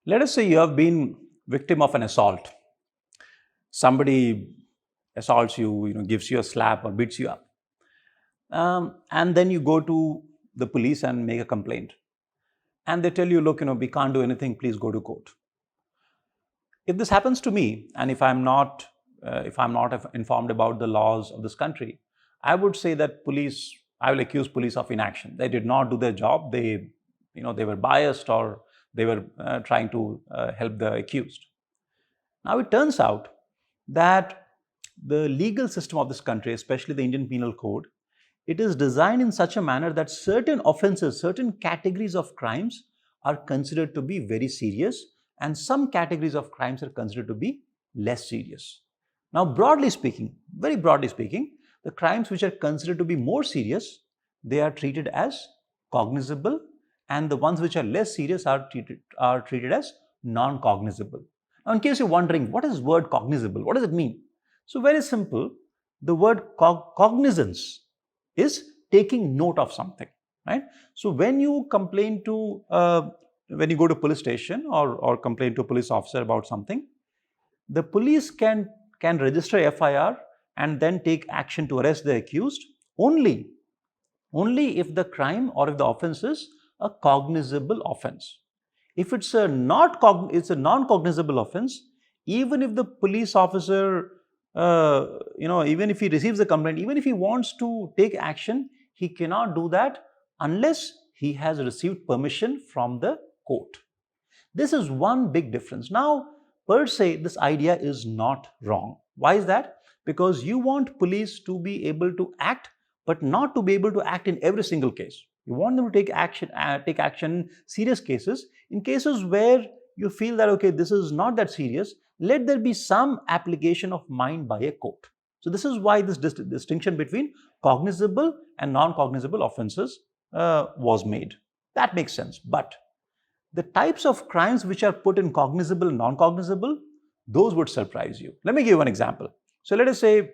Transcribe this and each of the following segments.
Let us say you have been victim of an assault. Somebody assaults you, gives you a slap or beats you up. And then you go to the police and make a complaint. And they tell you, look, we can't do anything, please go to court. If this happens to me, and if I'm not informed about the laws of this country, I would say that I will accuse police of inaction. They did not do their job. They were biased, or they were trying to help the accused. Now it turns out that the legal system of this country, especially the Indian Penal Code, it is designed in such a manner that certain offences, certain categories of crimes are considered to be very serious, and some categories of crimes are considered to be less serious. Now, broadly speaking, very broadly speaking, the crimes which are considered to be more serious, they are treated as cognizable, and the ones which are less serious are treated as non-cognizable. Now, in case you're wondering, what is word cognizable? What does it mean? So, very simple. The word cognizance is taking note of something, right? So, when you complain to, when you go to police station or complain to a police officer about something, the police can register FIR and then take action to arrest the accused only if the crime or if the offence is a cognizable offence. If it's a non-cognizable offence, even if the police officer, even if he receives the complaint, even if he wants to take action, he cannot do that unless he has received permission from the court. This is one big difference. Now, per se, this idea is not wrong. Why is that? Because you want police to be able to act, but not to be able to act in every single case. You want them to take action in serious cases. In cases where you feel that, okay, this is not that serious, let there be some application of mind by a court. So this is why this distinction between cognizable and non-cognizable offences was made. That makes sense. But the types of crimes which are put in cognizable and non-cognizable, those would surprise you. Let me give you one example. So let us say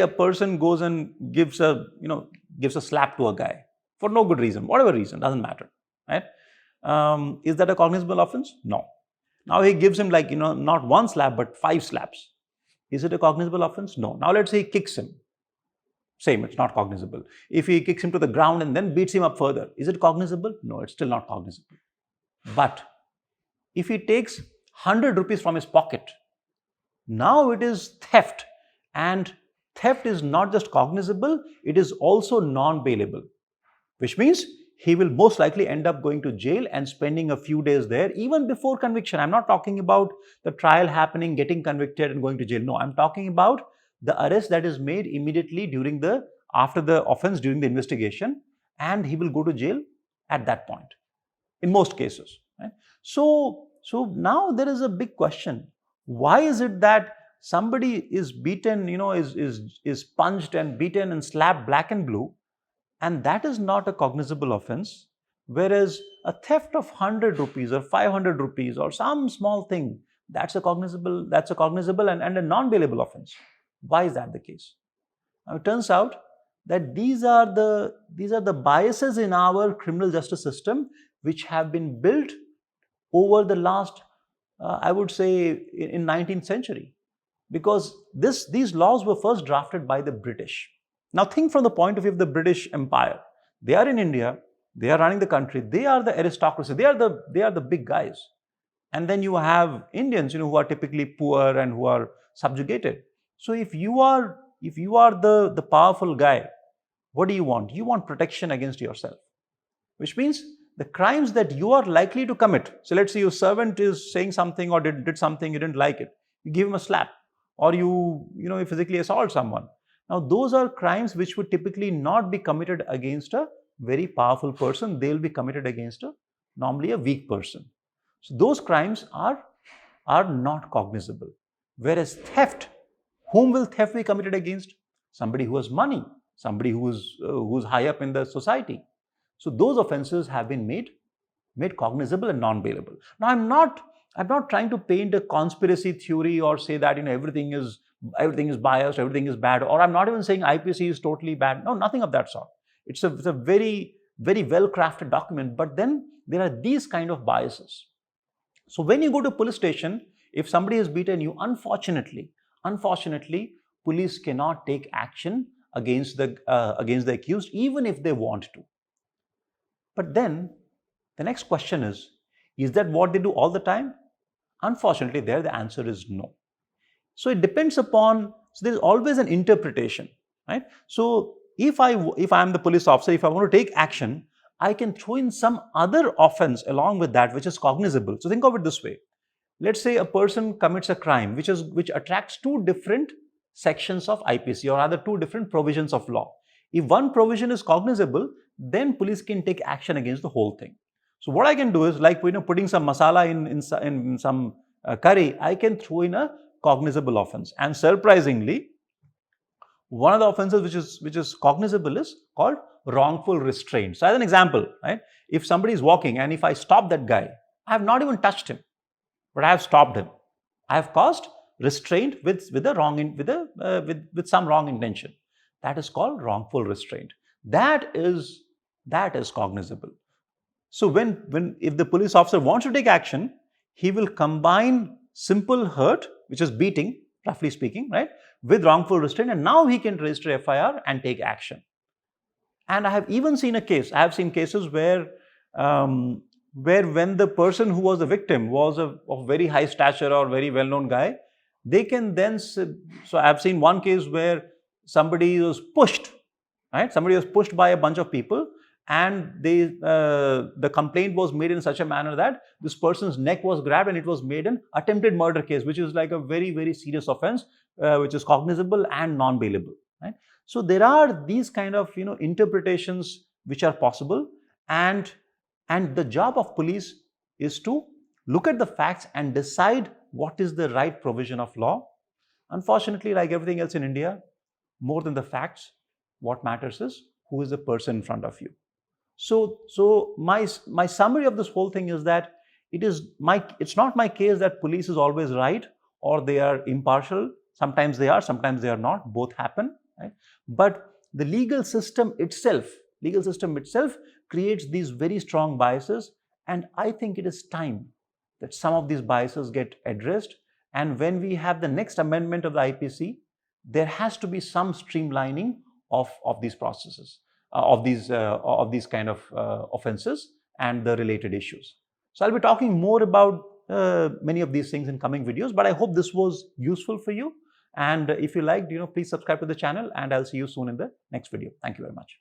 a person goes and gives a slap to a guy for no good reason, whatever reason, doesn't matter, right? Is that a cognizable offense? No. Now he gives him not one slap but 5 slaps. Is it a cognizable offense? No. Now let's say he kicks him. Same, it's not cognizable. If he kicks him to the ground and then beats him up further, is it cognizable? No, it's still not cognizable. But if he takes 100 rupees from his pocket, now it is theft. And theft is not just cognizable, it is also non-bailable, which means he will most likely end up going to jail and spending a few days there even before conviction. I'm not talking about the trial happening, getting convicted and going to jail. No, I'm talking about the arrest that is made immediately after the offense, during the investigation, and he will go to jail at that point in most cases, right? So now there is a big question. Why is it that somebody is beaten, is punched and beaten and slapped black and blue, and that is not a cognizable offense, whereas a theft of 100 rupees or 500 rupees or some small thing, that's a cognizable and a non-bailable offense? Why is that the case? Now it turns out that these are the biases in our criminal justice system which have been built over the last, I would say, in 19th century. Because these laws were first drafted by the British. Now think from the point of view of the British Empire. They are in India, they are running the country, they are the aristocracy, they are the big guys. And then you have Indians, who are typically poor and who are subjugated. So if you are the powerful guy, what do you want? You want protection against yourself, which means the crimes that you are likely to commit. So let's say your servant is saying something or did something, you didn't like it. You give him a slap, or you physically assault someone. Now those are crimes which would typically not be committed against a very powerful person. They'll be committed against normally a weak person. So those crimes are not cognizable. Whereas theft, whom will theft be committed against? Somebody who has money, somebody who's high up in the society. So those offenses have been made cognizable and non-bailable. Now I'm not trying to paint a conspiracy theory or say that everything is biased, everything is bad, or I'm not even saying IPC is totally bad. No, nothing of that sort. It's a very, very well crafted document, but then there are these kind of biases. So when you go to police station, if somebody has beaten you, unfortunately, police cannot take action against the accused, even if they want to. But then the next question is that what they do all the time? Unfortunately, there the answer is no. So it depends upon, so there's always an interpretation, right? So if I'm the police officer, if I want to take action, I can throw in some other offense along with that which is cognizable. So think of it this way. Let's say a person commits a crime which attracts two different sections of IPC, or rather two different provisions of law. If one provision is cognizable, then police can take action against the whole thing. So what I can do is, like putting some masala in some curry, I can throw in a cognizable offense. And surprisingly, one of the offenses which is cognizable is called wrongful restraint. So as an example, right, if somebody is walking and if I stop that guy, I have not even touched him, but I have stopped him. I have caused restraint with some wrong intention. That is called wrongful restraint. That is cognizable. So if the police officer wants to take action, he will combine simple hurt, which is beating, roughly speaking, right, with wrongful restraint, and now he can register FIR and take action. And I have even seen cases where when the person who was the victim was of very high stature or very well-known guy, they can then, so I've seen one case where somebody was pushed, right? Somebody was pushed by a bunch of people, and the complaint was made in such a manner that this person's neck was grabbed, and it was made an attempted murder case, which is like a very, very serious offense, which is cognizable and non-bailable, right? So there are these kind of interpretations which are possible, and the job of police is to look at the facts and decide what is the right provision of law. Unfortunately, like everything else in India, more than the facts, what matters is who is the person in front of you. So my summary of this whole thing is that it's not my case that police is always right or they are impartial. Sometimes they are, sometimes they are not. Both happen, right? But the legal system itself creates these very strong biases, and I think it is time that some of these biases get addressed. And when we have the next amendment of the IPC, there has to be some streamlining of these processes, of these kind of offenses and the related issues. So I'll be talking more about many of these things in coming videos, but I hope this was useful for you. And if you liked, please subscribe to the channel, and I'll see you soon in the next video. Thank you very much.